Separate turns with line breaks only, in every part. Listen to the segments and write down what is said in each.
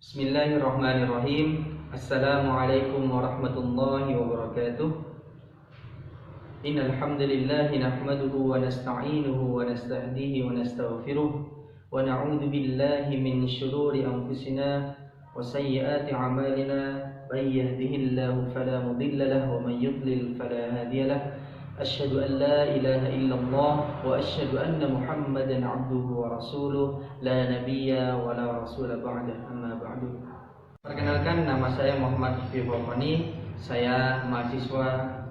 Bismillahirrahmanirrahim. Assalamualaikum warahmatullahi wabarakatuh. Innal hamdalillah nahmaduhu wa nasta'inuhu wa nastahdihi wa nastaghfiruh wa na'udzu billahi min shururi anfusina wa sayyiati a'malina. May yahdihillahu fala mudilla lahu wa may yudlil fala hadiya lahu. Asyhadu an la ilaha illallah wa asyhadu anna Muhammadan abduhu wa rasuluh la nabiyya wa la rasula ba'dah, amma ba'du. Perkenalkan, nama saya Muhammad Hifzi Fawqani. Saya mahasiswa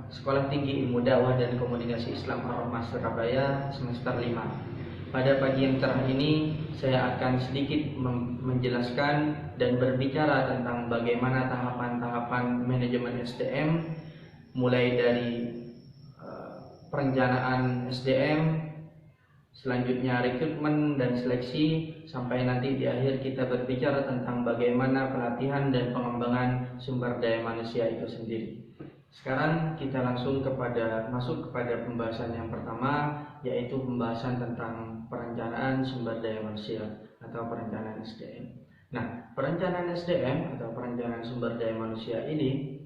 Sekolah Tinggi Ilmu Dakwah dan Komunikasi Islam Ar-Rahmah Surabaya semester 5. Pada pagi yang cerah ini saya akan sedikit menjelaskan dan berbicara tentang bagaimana tahapan-tahapan manajemen SDM, mulai dari perencanaan SDM, selanjutnya rekrutmen dan seleksi, sampai nanti di akhir kita berbicara tentang bagaimana pelatihan dan pengembangan sumber daya manusia itu sendiri. Sekarang kita langsung masuk kepada pembahasan yang pertama, yaitu pembahasan tentang perencanaan sumber daya manusia atau perencanaan SDM. Nah, perencanaan SDM atau perencanaan sumber daya manusia ini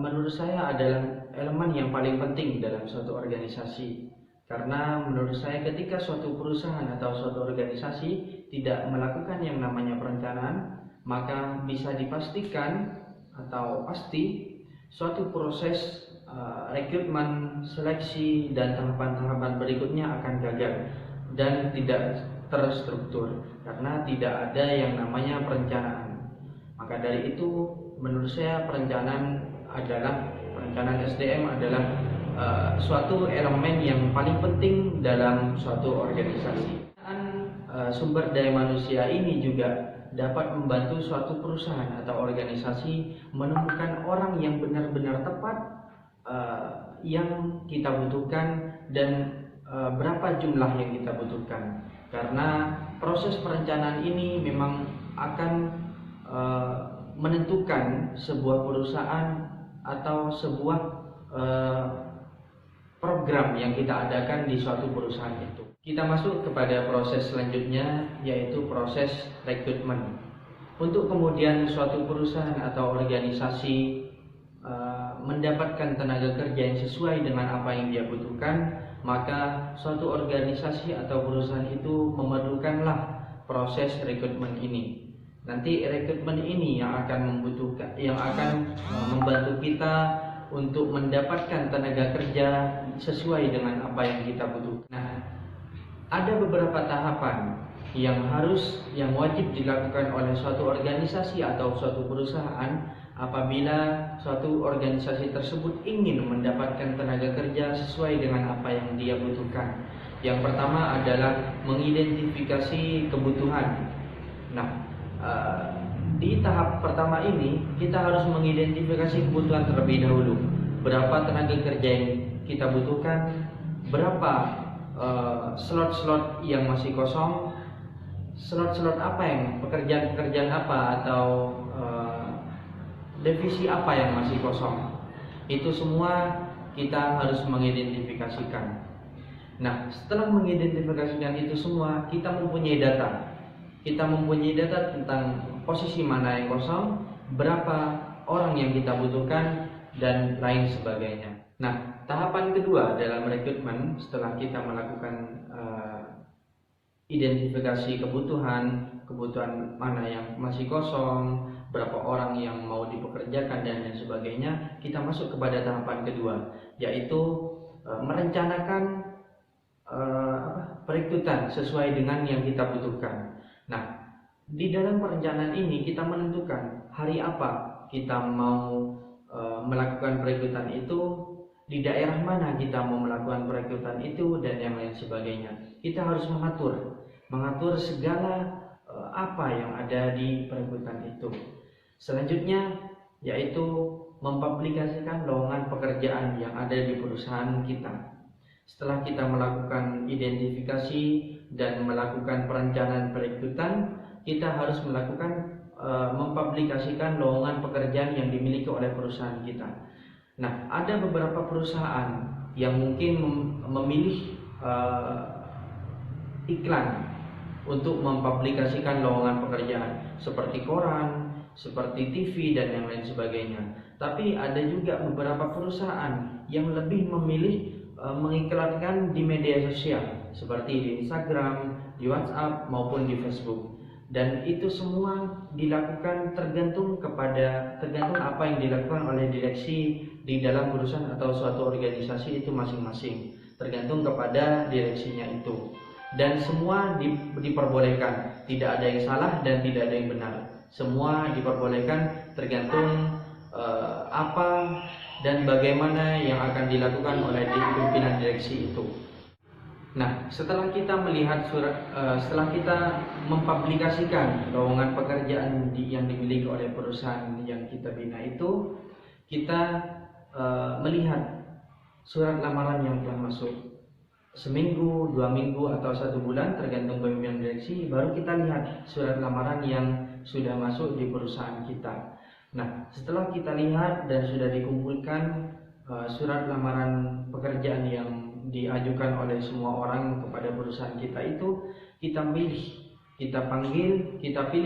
menurut saya adalah elemen yang paling penting dalam suatu organisasi, karena menurut saya ketika suatu perusahaan atau suatu organisasi tidak melakukan yang namanya perencanaan, maka bisa dipastikan atau pasti suatu proses rekrutmen, seleksi, dan tahapan-tahapan berikutnya akan gagal dan tidak terstruktur karena tidak ada yang namanya perencanaan. Maka dari itu menurut saya perencanaan SDM adalah suatu elemen yang paling penting dalam suatu organisasi. Sumber daya manusia ini juga dapat membantu suatu perusahaan atau organisasi menemukan orang yang benar-benar tepat yang kita butuhkan dan berapa jumlah yang kita butuhkan. Karena proses perencanaan ini memang akan menentukan sebuah perusahaan atau sebuah program yang kita adakan di suatu perusahaan itu. Kita masuk kepada proses selanjutnya, yaitu proses rekrutmen. Untuk kemudian suatu perusahaan atau organisasi mendapatkan tenaga kerja yang sesuai dengan apa yang dia butuhkan, maka suatu organisasi atau perusahaan itu memerlukanlah proses rekrutmen ini. Nanti rekrutmen ini yang akan membantu kita untuk mendapatkan tenaga kerja sesuai dengan apa yang kita butuhkan. Nah, ada beberapa tahapan yang wajib dilakukan oleh suatu organisasi atau suatu perusahaan apabila suatu organisasi tersebut ingin mendapatkan tenaga kerja sesuai dengan apa yang dia butuhkan. Yang pertama adalah mengidentifikasi kebutuhan. Nah, di tahap pertama ini kita harus mengidentifikasi kebutuhan terlebih dahulu. Berapa tenaga kerja yang kita butuhkan, berapa slot-slot yang masih kosong, slot-slot apa yang pekerjaan-pekerjaan apa atau divisi apa yang masih kosong. Itu semua kita harus mengidentifikasikan. Nah, setelah mengidentifikasikan itu semua, kita mempunyai data. Kita mempunyai data tentang posisi mana yang kosong, berapa orang yang kita butuhkan, dan lain sebagainya. Nah, tahapan kedua dalam rekrutmen setelah kita melakukan identifikasi kebutuhan mana yang masih kosong, berapa orang yang mau dipekerjakan, dan lain sebagainya, kita masuk kepada tahapan kedua, yaitu merencanakan perekrutan sesuai dengan yang kita butuhkan. Nah, di dalam perencanaan ini kita menentukan hari apa kita mau melakukan perekrutan itu, di daerah mana kita mau melakukan perekrutan itu, dan yang lain sebagainya. Kita harus mengatur segala apa yang ada di perekrutan itu. Selanjutnya yaitu mempublikasikan lowongan pekerjaan yang ada di perusahaan kita. Setelah kita melakukan identifikasi dan melakukan perencanaan perekrutan, kita harus mempublikasikan lowongan pekerjaan yang dimiliki oleh perusahaan kita. Nah, ada beberapa perusahaan yang mungkin memilih iklan untuk mempublikasikan lowongan pekerjaan seperti koran, seperti TV dan yang lain sebagainya. Tapi ada juga beberapa perusahaan yang lebih memilih mengiklankan di media sosial seperti di Instagram, di WhatsApp maupun di Facebook. Dan itu semua dilakukan tergantung apa yang dilakukan oleh direksi di dalam perusahaan atau suatu organisasi itu masing-masing, tergantung kepada direksinya itu. Dan semua diperbolehkan, tidak ada yang salah dan tidak ada yang benar. Semua diperbolehkan tergantung apa dan bagaimana yang akan dilakukan oleh pimpinan direksi itu. Nah, setelah kita melihat setelah kita mempublikasikan lowongan pekerjaan yang dimiliki oleh perusahaan yang kita bina itu, kita melihat surat lamaran yang telah masuk. Seminggu, 2 minggu, atau 1 bulan tergantung pimpinan direksi, baru kita lihat surat lamaran yang sudah masuk di perusahaan kita. Nah, setelah kita lihat dan sudah dikumpulkan surat lamaran pekerjaan yang diajukan oleh semua orang kepada perusahaan kita itu, kita pilih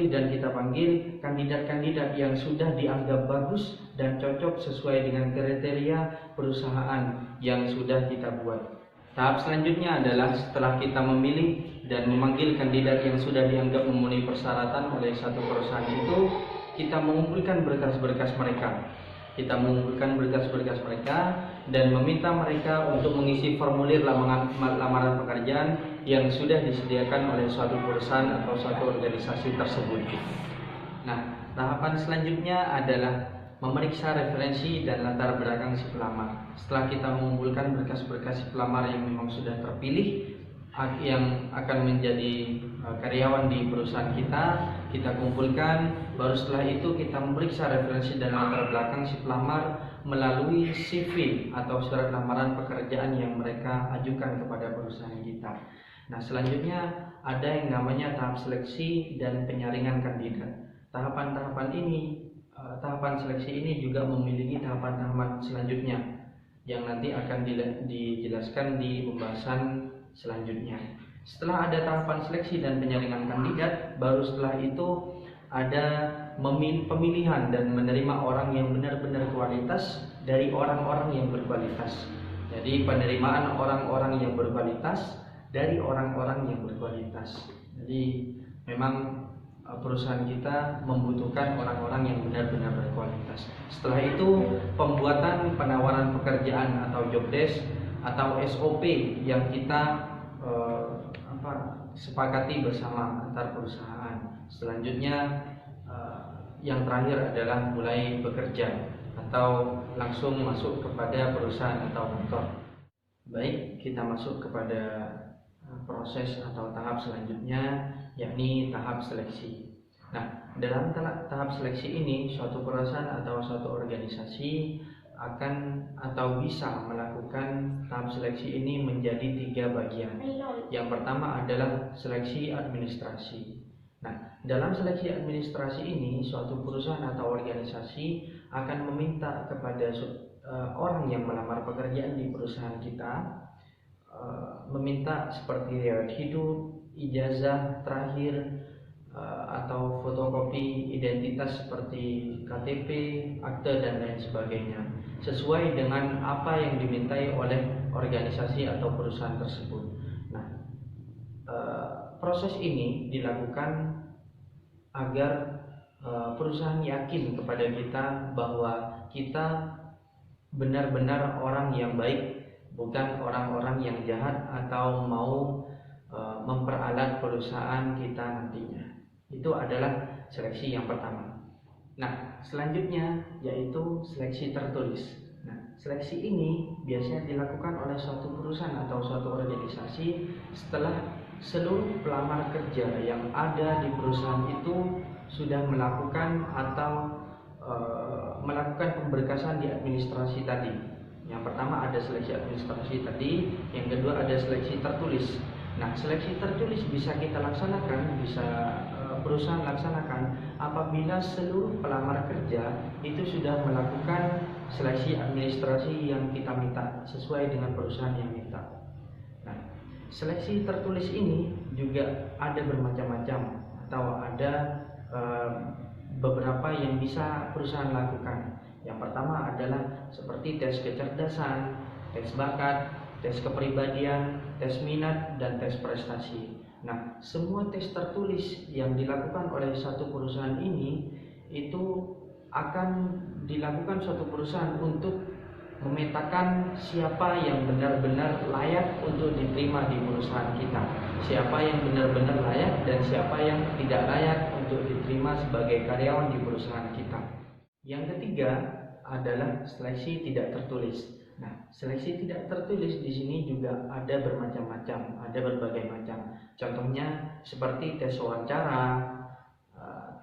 dan kita panggil kandidat-kandidat yang sudah dianggap bagus dan cocok sesuai dengan kriteria perusahaan yang sudah kita buat. Tahap selanjutnya adalah setelah kita memilih dan memanggil kandidat yang sudah dianggap memenuhi persyaratan oleh satu perusahaan itu, kita mengumpulkan berkas-berkas mereka. Dan meminta mereka untuk mengisi formulir lamaran pekerjaan yang sudah disediakan oleh suatu perusahaan atau suatu organisasi tersebut. Nah, tahapan selanjutnya adalah memeriksa referensi dan latar belakang si pelamar. Setelah kita mengumpulkan berkas-berkas si pelamar yang memang sudah terpilih, yang akan menjadi karyawan di perusahaan kita kumpulkan. Baru setelah itu kita memeriksa referensi dan latar belakang si pelamar melalui CV atau surat lamaran pekerjaan yang mereka ajukan kepada perusahaan kita. Nah, selanjutnya ada yang namanya tahap seleksi dan penyaringan kandidat. Tahapan seleksi ini juga memiliki tahapan-tahapan selanjutnya yang nanti akan dijelaskan di pembahasan selanjutnya. Setelah ada tahapan seleksi dan penyaringan kandidat, baru setelah itu ada pemilihan dan menerima orang yang benar-benar kualitas dari orang-orang yang berkualitas. Jadi penerimaan orang-orang yang berkualitas dari orang-orang yang berkualitas. Jadi memang perusahaan kita membutuhkan orang-orang yang benar-benar berkualitas. Setelah itu pembuatan penawaran pekerjaan atau job desk atau SOP yang kita sepakati bersama antar perusahaan. Selanjutnya yang terakhir adalah mulai bekerja atau langsung masuk kepada perusahaan atau kantor. Baik, kita masuk kepada proses atau tahap selanjutnya, yakni tahap seleksi. Nah, dalam tahap seleksi ini suatu perusahaan atau suatu organisasi akan atau bisa melakukan tahap seleksi ini menjadi 3 bagian. Yang pertama adalah seleksi administrasi. Nah, dalam seleksi administrasi ini suatu perusahaan atau organisasi akan meminta kepada orang yang melamar pekerjaan di perusahaan kita, meminta seperti riwayat hidup, ijazah terakhir, atau fotokopi identitas seperti KTP, akte dan lain sebagainya, sesuai dengan apa yang dimintai oleh organisasi atau perusahaan tersebut. Nah, proses ini dilakukan agar perusahaan yakin kepada kita bahwa kita benar-benar orang yang baik, bukan orang-orang yang jahat atau mau memperalat perusahaan kita nantinya. Itu adalah seleksi yang pertama. Nah, selanjutnya yaitu seleksi tertulis. Nah, seleksi ini biasanya dilakukan oleh suatu perusahaan atau suatu organisasi setelah seluruh pelamar kerja yang ada di perusahaan itu sudah melakukan atau melakukan pemberkasan di administrasi tadi. Yang pertama ada seleksi administrasi tadi, yang kedua ada seleksi tertulis. Nah, seleksi tertulis bisa kita laksanakan, bisa perusahaan laksanakan apabila seluruh pelamar kerja itu sudah melakukan seleksi administrasi yang kita minta sesuai dengan perusahaan yang minta. Nah, Seleksi tertulis ini juga ada bermacam-macam atau ada beberapa yang bisa perusahaan lakukan. Yang pertama adalah seperti tes kecerdasan, tes bakat, tes kepribadian, tes minat, dan tes prestasi. Nah, semua tes tertulis yang dilakukan oleh satu perusahaan ini itu akan dilakukan suatu perusahaan untuk memetakan siapa yang benar-benar layak untuk diterima di perusahaan kita, siapa yang benar-benar layak dan siapa yang tidak layak untuk diterima sebagai karyawan di perusahaan kita. Yang ketiga adalah seleksi tidak tertulis. Nah, seleksi tidak tertulis di sini juga ada bermacam-macam, ada berbagai macam. Contohnya seperti tes wawancara,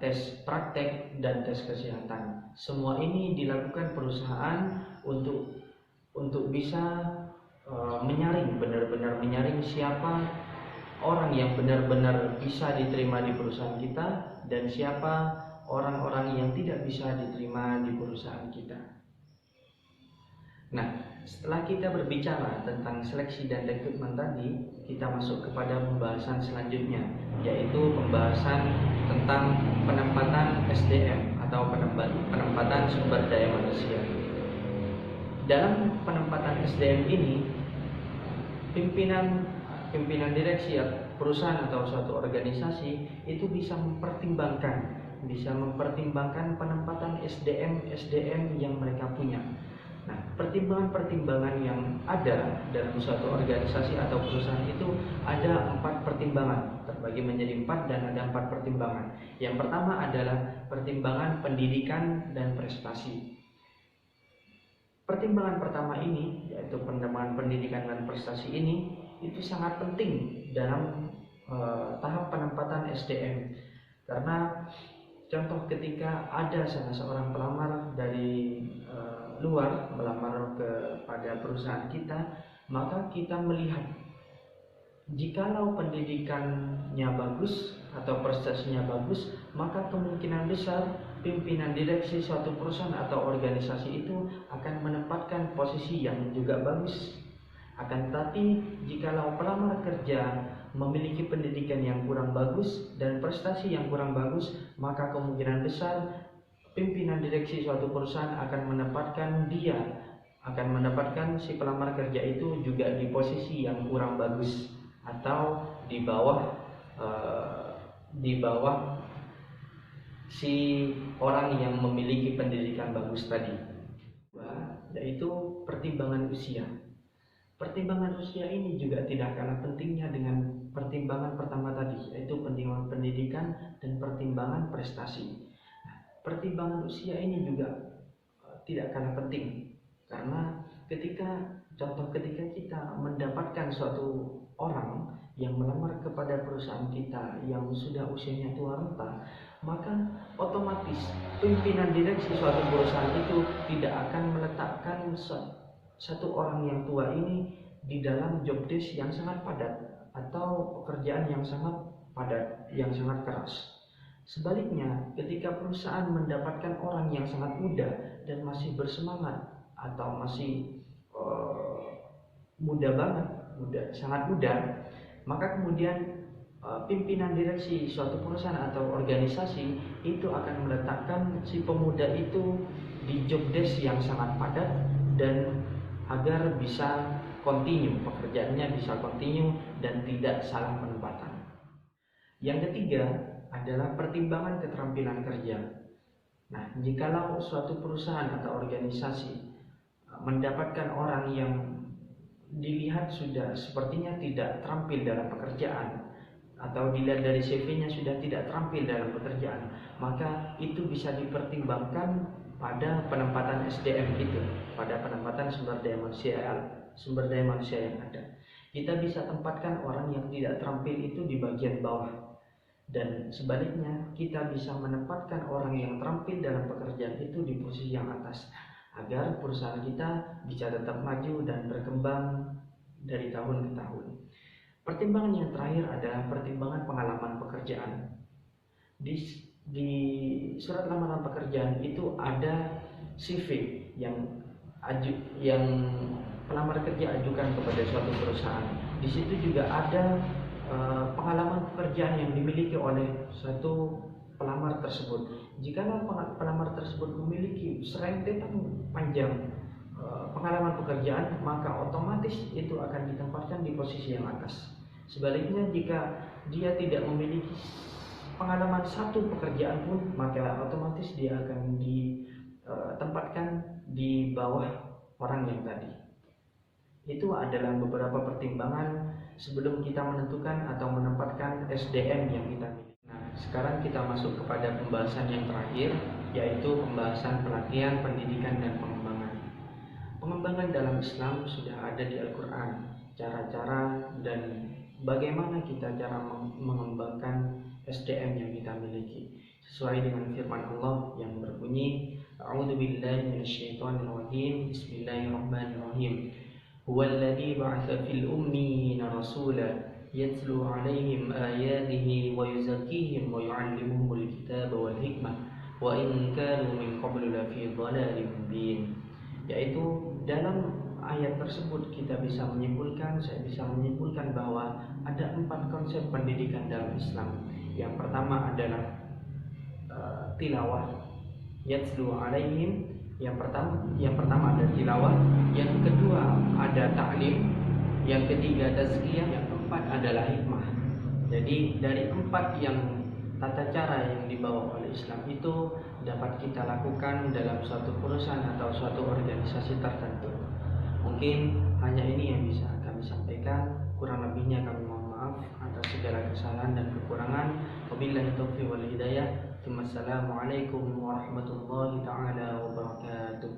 tes praktek, dan tes kesehatan. Semua ini dilakukan perusahaan untuk bisa menyaring, benar-benar menyaring siapa orang yang benar-benar bisa diterima di perusahaan kita dan siapa orang-orang yang tidak bisa diterima di perusahaan kita. Nah, setelah kita berbicara tentang seleksi dan rekrutmen tadi, kita masuk kepada pembahasan selanjutnya, yaitu pembahasan tentang penempatan SDM atau penempatan sumber daya manusia. Dalam penempatan SDM ini, pimpinan direksi perusahaan atau suatu organisasi itu bisa mempertimbangkan penempatan SDM yang mereka punya. Nah, pertimbangan-pertimbangan yang ada dalam suatu organisasi atau perusahaan itu ada 4 pertimbangan, terbagi menjadi 4 dan ada 4 pertimbangan. Yang pertama adalah pertimbangan pendidikan dan prestasi. Pertimbangan pertama ini, yaitu pertimbangan pendidikan dan prestasi ini, itu sangat penting dalam tahap penempatan SDM. Karena contoh ketika ada salah seorang pelamar dari luar melamar kepada perusahaan kita, maka kita melihat jikalau pendidikannya bagus atau prestasinya bagus, maka kemungkinan besar pimpinan direksi suatu perusahaan atau organisasi itu akan menempatkan posisi yang juga bagus. Akan tetapi jikalau pelamar kerja memiliki pendidikan yang kurang bagus dan prestasi yang kurang bagus, maka kemungkinan besar pimpinan direksi suatu perusahaan akan mendapatkan si pelamar kerja itu juga di posisi yang kurang bagus atau di bawah si orang yang memiliki pendidikan bagus tadi. Yaitu pertimbangan usia. Pertimbangan usia ini juga tidak kalah pentingnya dengan pertimbangan pertama tadi, yaitu pertimbangan pendidikan dan pertimbangan prestasi. Pertimbangan usia ini juga tidak kalah penting, karena ketika kita mendapatkan suatu orang yang melamar kepada perusahaan kita yang sudah usianya tua renta, maka otomatis pimpinan direksi suatu perusahaan itu tidak akan meletakkan satu orang yang tua ini di dalam job desk yang sangat padat atau pekerjaan yang sangat padat, yang sangat keras. Sebaliknya, ketika perusahaan mendapatkan orang yang sangat muda dan masih bersemangat atau masih sangat muda, maka kemudian pimpinan direksi suatu perusahaan atau organisasi itu akan meletakkan si pemuda itu di job desk yang sangat padat dan agar bisa pekerjaannya bisa continue dan tidak salah penempatan. Yang ketiga adalah pertimbangan keterampilan kerja. Nah, jikalau suatu perusahaan atau organisasi mendapatkan orang yang dilihat sudah sepertinya tidak terampil dalam pekerjaan atau dilihat dari CV-nya sudah tidak terampil dalam pekerjaan, maka itu bisa dipertimbangkan pada penempatan SDM itu, pada penempatan sumber daya manusia yang ada. Kita bisa tempatkan orang yang tidak terampil itu di bagian bawah. Dan sebaliknya, kita bisa menempatkan orang yang terampil dalam pekerjaan itu di posisi yang atas, agar perusahaan kita bisa tetap maju dan berkembang dari tahun ke tahun. Pertimbangan yang terakhir adalah pertimbangan pengalaman pekerjaan. Di surat lamaran pekerjaan itu ada CV yang pelamar kerja ajukan kepada suatu perusahaan. Di Di situ juga ada pengalaman pekerjaan yang dimiliki oleh satu pelamar tersebut. Jika pelamar tersebut memiliki serentetan panjang pengalaman pekerjaan, maka otomatis itu akan ditempatkan di posisi yang atas. Sebaliknya, jika dia tidak memiliki pengalaman satu pekerjaan pun, maka otomatis dia akan ditempatkan di bawah orang yang tadi. Itu adalah beberapa pertimbangan sebelum kita menentukan atau menempatkan SDM yang kita miliki. Nah, sekarang kita masuk kepada pembahasan yang terakhir, yaitu pembahasan pelatihan, pendidikan, dan pengembangan. Pengembangan dalam Islam sudah ada di Al-Quran, cara-cara dan bagaimana kita cara mengembangkan SDM yang kita miliki sesuai dengan firman Allah yang berbunyi, A'udzubillahi minasyaitonirrajim, Bismillahirrahmanirrahim. Huwallazi ba'atsa fil ummiyina rasulan yatlu 'alaihim ayatihi wa yuzakkihim wa yu'allimuhumul kitaba wal hikmah wa in kanu min qablu lafi dhalalin mubin. Yaitu dalam ayat tersebut saya bisa menyimpulkan bahwa ada 4 konsep pendidikan dalam Islam. Yang pertama adalah tilawah, yatslu alaihim. Yang pertama ada tilawah, yang kedua ada ta'lim, yang ketiga tazkiyah, yang keempat adalah hikmah. Jadi dari 4 yang tata cara yang dibawa oleh Islam itu dapat kita lakukan dalam suatu perusahaan atau suatu organisasi tertentu. Mungkin hanya ini yang bisa kami sampaikan, kurang lebihnya kami mohon maaf atas segala kesalahan dan kekurangan. Wabillahi taufiq wal hidayah. Wassalamualaikum warahmatullahi taala wabarakatuh.